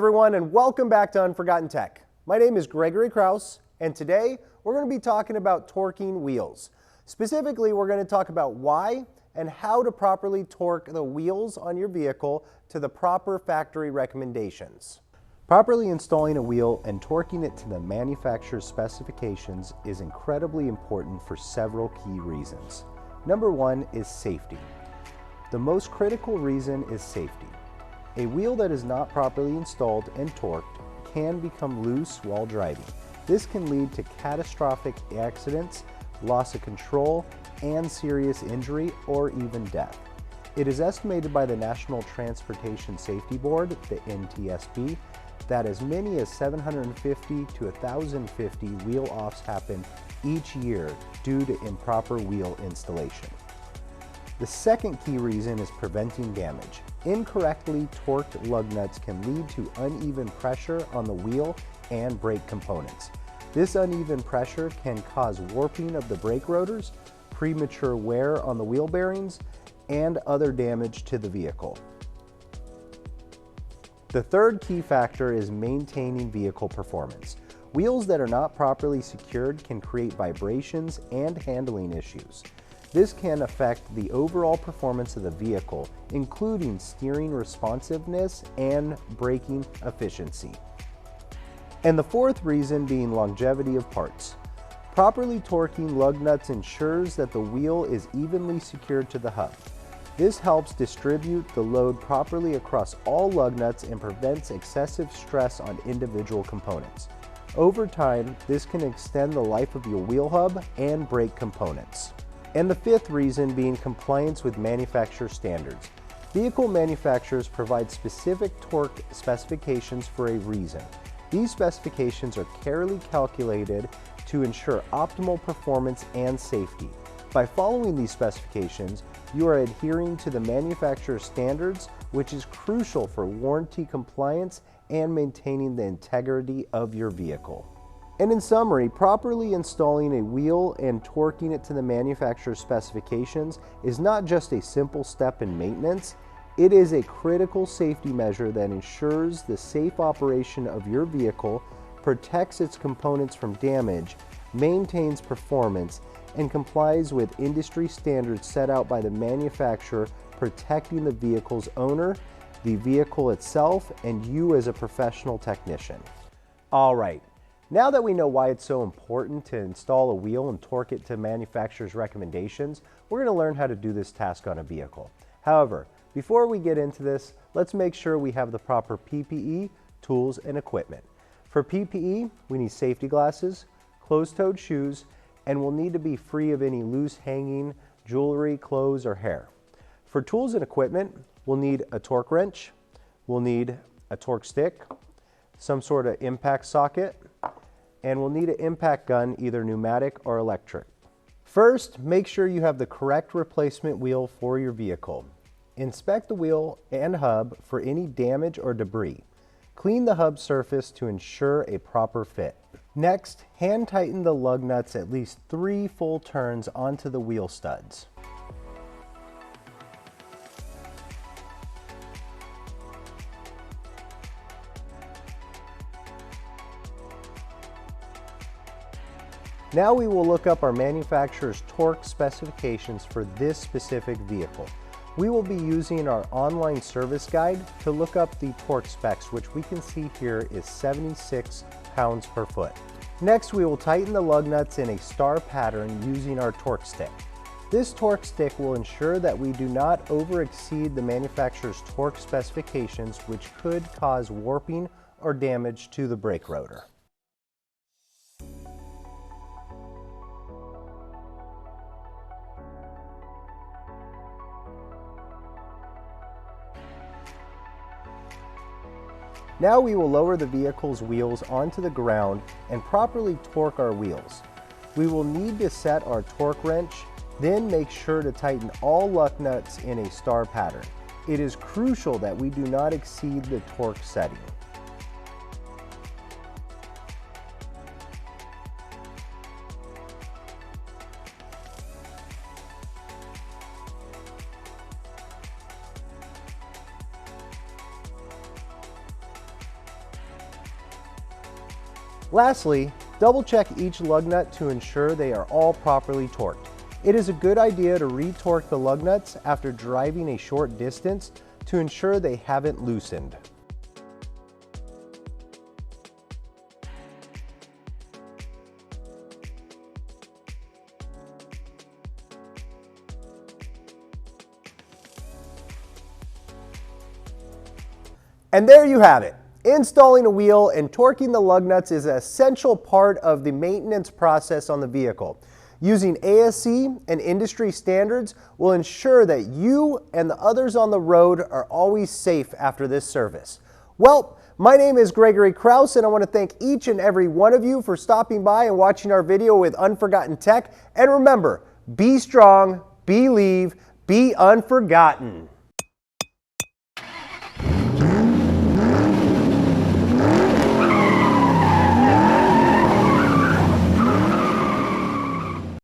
everyone, and welcome back to Unforgotten Tech. My name is Gregory Krause, and today we're going to be talking about torquing wheels. Specifically, we're going to talk about why and how to properly torque the wheels on your vehicle to the proper factory recommendations. Properly installing a wheel and torquing it to the manufacturer's specifications is incredibly important for several key reasons. Number one is safety. The most critical reason is safety. A wheel that is not properly installed and torqued can become loose while driving. This can lead to catastrophic accidents, loss of control, and serious injury or even death. It is estimated by the National Transportation Safety Board, the NTSB, that as many as 750 to 1,050 wheel offs happen each year due to improper wheel installation. The second key reason is preventing damage. Incorrectly torqued lug nuts can lead to uneven pressure on the wheel and brake components. This uneven pressure can cause warping of the brake rotors, premature wear on the wheel bearings, and other damage to the vehicle. The third key factor is maintaining vehicle performance. Wheels that are not properly secured can create vibrations and handling issues. This can affect the overall performance of the vehicle, including steering responsiveness and braking efficiency. And the fourth reason being longevity of parts. Properly torquing lug nuts ensures that the wheel is evenly secured to the hub. This helps distribute the load properly across all lug nuts and prevents excessive stress on individual components. Over time, this can extend the life of your wheel hub and brake components. And the fifth reason being compliance with manufacturer standards. Vehicle manufacturers provide specific torque specifications for a reason. These specifications are carefully calculated to ensure optimal performance and safety. By following these specifications, you are adhering to the manufacturer's standards, which is crucial for warranty compliance and maintaining the integrity of your vehicle. And in summary, properly installing a wheel and torquing it to the manufacturer's specifications is not just a simple step in maintenance, it is a critical safety measure that ensures the safe operation of your vehicle, protects its components from damage, maintains performance, and complies with industry standards set out by the manufacturer, protecting the vehicle's owner, the vehicle itself, and you as a professional technician. All right. Now that we know why it's so important to install a wheel and torque it to manufacturer's recommendations, we're going to learn how to do this task on a vehicle. However, before we get into this, let's make sure we have the proper PPE, tools, and equipment. For PPE, we need safety glasses, closed-toed shoes, and we'll need to be free of any loose hanging jewelry, clothes, or hair. For tools and equipment, we'll need a torque wrench, we'll need a torque stick, some sort of impact socket, and we'll need an impact gun, either pneumatic or electric. First, make sure you have the correct replacement wheel for your vehicle. Inspect the wheel and hub for any damage or debris. Clean the hub surface to ensure a proper fit. Next, hand tighten the lug nuts at least 3 full turns onto the wheel studs. Now we will look up our manufacturer's torque specifications for this specific vehicle. We will be using our online service guide to look up the torque specs, which we can see here is 76 pounds per foot. Next, we will tighten the lug nuts in a star pattern using our torque stick. This torque stick will ensure that we do not overexceed the manufacturer's torque specifications, which could cause warping or damage to the brake rotor. Now we will lower the vehicle's wheels onto the ground and properly torque our wheels. We will need to set our torque wrench, then make sure to tighten all lug nuts in a star pattern. It is crucial that we do not exceed the torque setting. Lastly, double check each lug nut to ensure they are all properly torqued. It is a good idea to re-torque the lug nuts after driving a short distance to ensure they haven't loosened. And there you have it. Installing a wheel and torquing the lug nuts is an essential part of the maintenance process on the vehicle. Using ASE and industry standards will ensure that you and the others on the road are always safe after this service. Well, my name is Gregory Krause, and I want to thank each and every one of you for stopping by and watching our video with Unforgotten Tech. And remember, be strong, believe, be unforgotten.